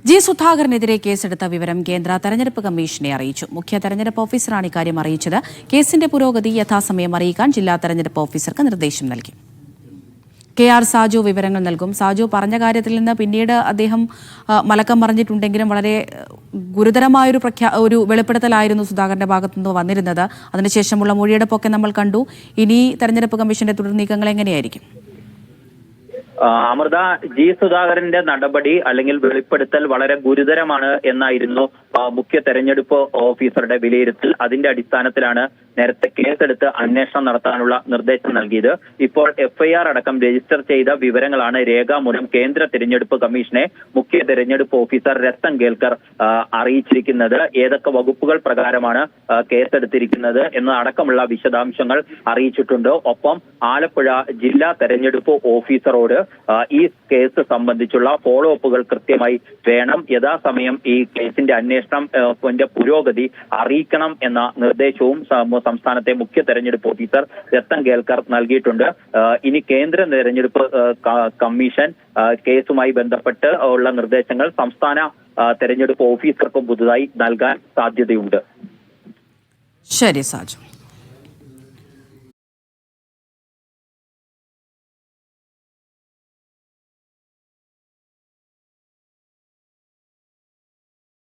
G സുധാകരനെതിരെ കേസെടുത്ത വിവരം കേന്ദ്ര തെരഞ്ഞെടുപ്പ് കമ്മീഷനെ അറിയിച്ചു. മുഖ്യ തെരഞ്ഞെടുപ്പ് ഓഫീസറാണ് ഇക്കാര്യം അറിയിച്ചത്. കേസിന്റെ പുരോഗതി യഥാസമയം അറിയിക്കാൻ ജില്ലാ തെരഞ്ഞെടുപ്പ് ഓഫീസർക്ക് നിർദ്ദേശം നൽകി. KR സാജു വിവരങ്ങൾ നൽകും. സാജു, പറഞ്ഞ കാര്യത്തിൽ നിന്ന് പിന്നീട് അദ്ദേഹം മലക്കം പറഞ്ഞിട്ടുണ്ടെങ്കിലും വളരെ ഗുരുതരമായൊരു ഒരു വെളിപ്പെടുത്തലായിരുന്നു സുധാകരന്റെ ഭാഗത്തുനിന്ന് വന്നിരുന്നത്. അതിനുശേഷമുള്ള മൊഴിയെടുപ്പൊക്കെ നമ്മൾ കണ്ടു. ഇനി തെരഞ്ഞെടുപ്പ് കമ്മീഷന്റെ തുടർ നീക്കങ്ങൾ എങ്ങനെയായിരിക്കും? അമൃത, ജി സുധാകരന്റെ നടപടി അല്ലെങ്കിൽ വെളിപ്പെടുത്തൽ വളരെ ഗുരുതരമാണ് എന്നായിരുന്നു മുഖ്യ തെരഞ്ഞെടുപ്പ് ഓഫീസറുടെ വിലയിരുത്തൽ. അതിന്റെ അടിസ്ഥാനത്തിലാണ് നേരത്തെ കേസെടുത്ത് അന്വേഷണം നടത്താനുള്ള നിർദ്ദേശം നൽകിയത്. ഇപ്പോൾ FIR അടക്കം രജിസ്റ്റർ ചെയ്ത വിവരങ്ങളാണ് രേഖാമൂലം കേന്ദ്ര തെരഞ്ഞെടുപ്പ് കമ്മീഷനെ മുഖ്യ തെരഞ്ഞെടുപ്പ് ഓഫീസർ രത്തൻ കേൽക്കർ അറിയിച്ചിരിക്കുന്നത്. ഏതൊക്കെ വകുപ്പുകൾ പ്രകാരമാണ് കേസെടുത്തിരിക്കുന്നത് എന്നതടക്കമുള്ള വിശദാംശങ്ങൾ അറിയിച്ചിട്ടുണ്ട്. ഒപ്പം ആലപ്പുഴ ജില്ലാ തെരഞ്ഞെടുപ്പ് ഓഫീസറോട് ഈ കേസ് സംബന്ധിച്ചുള്ള ഫോളോ അപ്പുകൾ കൃത്യമായി വേണം, യഥാസമയം ഈ കേസിന്റെ അന്വേഷണത്തിന്റെ പുരോഗതി അറിയിക്കണം എന്ന നിർദ്ദേശവും സംസ്ഥാനത്തെ മുഖ്യ തെരഞ്ഞെടുപ്പ് ഓഫീസർ രത്തൻ കേൽക്കർ നൽകിയിട്ടുണ്ട്. ഇനി കേന്ദ്ര തെരഞ്ഞെടുപ്പ് കമ്മീഷൻ കേസുമായി ബന്ധപ്പെട്ട് ഉള്ള നിർദ്ദേശങ്ങൾ സംസ്ഥാന തെരഞ്ഞെടുപ്പ് ഓഫീസർക്കും പുതുതായി നൽകാൻ സാധ്യതയുണ്ട്. ശരി സാജു.